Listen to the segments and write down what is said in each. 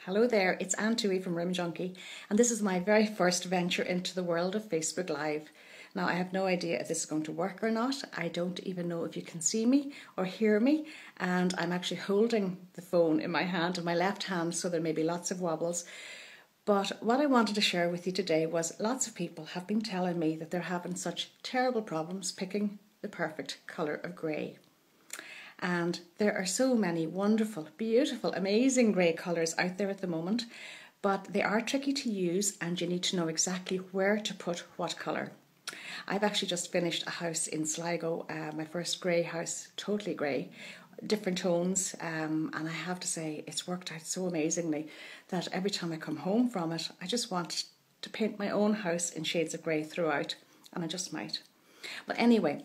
Hello there, it's Anne Toohey from Rim Junkie, and this is my very first venture into the world of Facebook Live. Now, I have no idea if this is going to work or not. I don't even know if you can see me or hear me, and I'm actually holding the phone in my hand, in my left hand, so there may be lots of wobbles. But what I wanted to share with you today was lots of people have been telling me that they're having such terrible problems picking the perfect colour of grey. And there are so many wonderful, beautiful, amazing grey colours out there at the moment, but they are tricky to use and you need to know exactly where to put what colour. I've actually just finished a house in Sligo, my first grey house, totally grey, different tones, and I have to say it's worked out so amazingly that every time I come home from it, I just want to paint my own house in shades of grey throughout, and I just might. But anyway,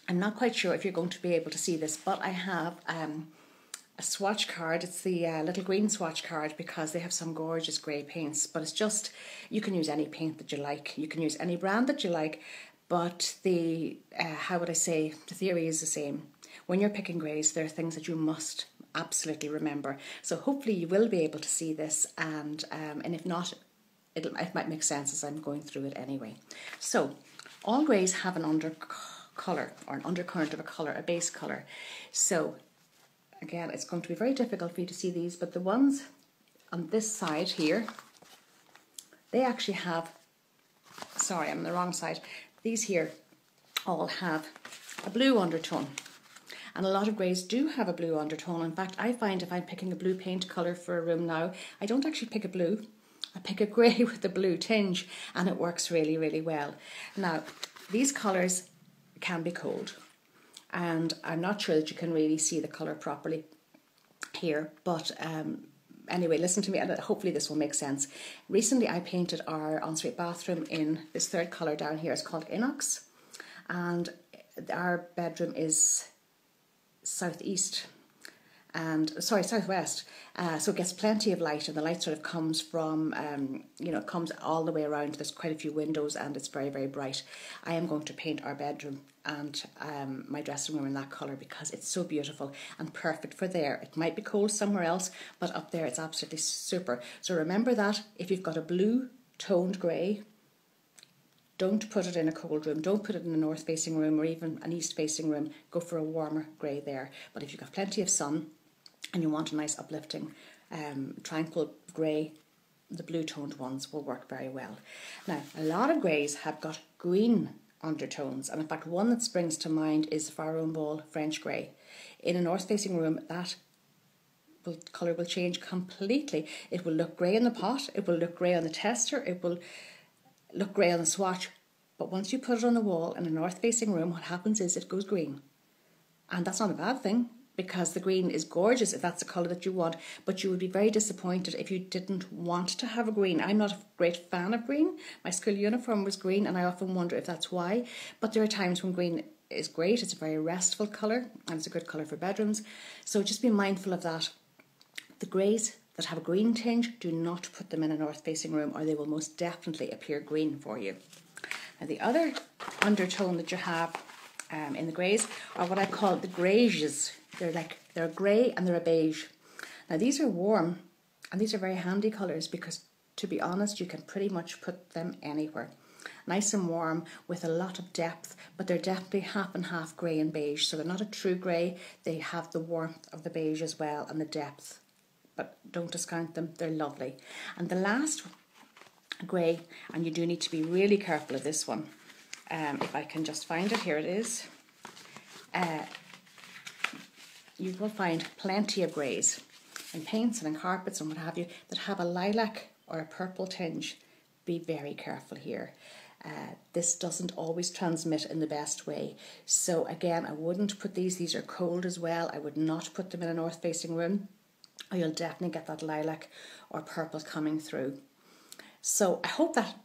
I'm not quite sure if you're going to be able to see this, but I have a swatch card. It's the little green swatch card because they have some gorgeous grey paints, but it's just, you can use any paint that you like. You can use any brand that you like, but the, how would I say, the theory is the same. When you're picking greys, there are things that you must absolutely remember. So hopefully you will be able to see this, and if not, it might make sense as I'm going through it anyway. So all greys have an colour or an undercurrent of a colour, a base colour. So again, it's going to be very difficult for you to see these, but the ones on this side here, they actually have, sorry, I'm on the wrong side. These here all have a blue undertone. And a lot of greys do have a blue undertone. In fact, I find if I'm picking a blue paint colour for a room now, I don't actually pick a blue. I pick a grey with a blue tinge, and it works really, really well. Now, these colours can be cold, and I'm not sure that you can really see the colour properly here, but anyway, listen to me and hopefully this will make sense. Recently I painted our ensuite bathroom in this third colour down here. It's called Inox, and our bedroom is southwest, so it gets plenty of light, and the light sort of comes from, it comes all the way around. There's quite a few windows and it's very, very bright. I am going to paint our bedroom and my dressing room in that colour because it's so beautiful and perfect for there. It might be cold somewhere else, but up there it's absolutely super. So remember that if you've got a blue toned grey, don't put it in a cold room, don't put it in a north facing room or even an east facing room. Go for a warmer grey there. But if you've got plenty of sun and you want a nice uplifting tranquil grey, the blue toned ones will work very well. Now, a lot of greys have got green undertones, and in fact one that springs to mind is Farrow & Ball French Grey. In a north facing room, that colour will change completely. It will look grey in the pot, it will look grey on the tester, it will look grey on the swatch, but once you put it on the wall in a north facing room, what happens is it goes green. And that's not a bad thing, because the green is gorgeous if that's the colour that you want, but you would be very disappointed if you didn't want to have a green. I'm not a great fan of green. My school uniform was green, and I often wonder if that's why, but there are times when green is great. It's a very restful colour and it's a good colour for bedrooms, so just be mindful of that. The greys that have a green tinge, do not put them in a north facing room or they will most definitely appear green for you. Now the other undertone that you have in the greys are what I call the greyes. They're grey and they're a beige. Now these are warm and these are very handy colours because, to be honest, you can pretty much put them anywhere. Nice and warm with a lot of depth, but they're definitely half and half grey and beige, so they're not a true grey. They have the warmth of the beige as well and the depth, but don't discount them, they're lovely. And the last grey, and you do need to be really careful of this one, if I can just find it, here it is. You will find plenty of greys in paints and in carpets and what have you that have a lilac or a purple tinge. Be very careful here. This doesn't always transmit in the best way. So again, I wouldn't put these are cold as well. I would not put them in a north facing room, or you'll definitely get that lilac or purple coming through. So I hope that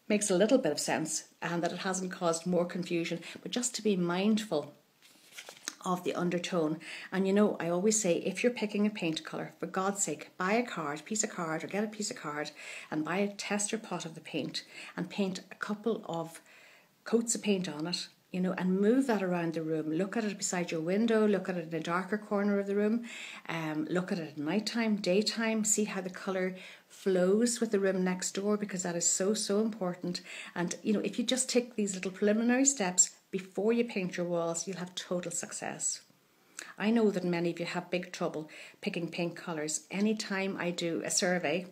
makes a little bit of sense and that it hasn't caused more confusion, but just to be mindful of the undertone. And I always say, if you're picking a paint colour, for God's sake, buy a piece of card or get a piece of card and buy a tester pot of the paint and paint a couple of coats of paint on it and move that around the room. Look at it beside your window, look at it in a darker corner of the room, look at it at nighttime, daytime, see how the colour flows with the room next door, because that is so, so important. And, if you just take these little preliminary steps before you paint your walls, you'll have total success. I know that many of you have big trouble picking paint colours. Anytime I do a survey,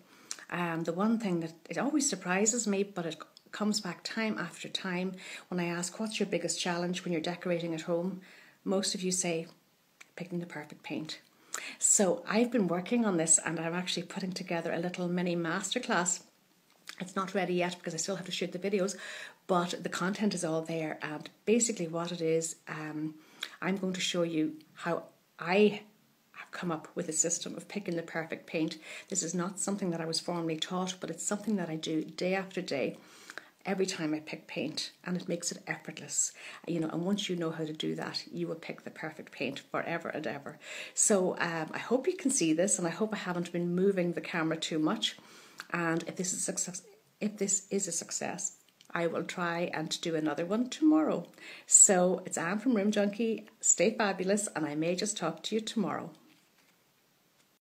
the one thing that it always surprises me, but it comes back time after time when I ask, what's your biggest challenge when you're decorating at home? Most of you say, picking the perfect paint. So I've been working on this, and I'm actually putting together a little mini masterclass. It's not ready yet because I still have to shoot the videos, but the content is all there. And basically what it is, I'm going to show you how I have come up with a system of picking the perfect paint. This is not something that I was formally taught, but it's something that I do day after day, every time I pick paint, and it makes it effortless. And once you know how to do that, you will pick the perfect paint forever and ever. So I hope you can see this, and I hope I haven't been moving the camera too much. And if this is a success, I will try and do another one tomorrow. So it's Anne from Rim Junkie. Stay fabulous, and I may just talk to you tomorrow.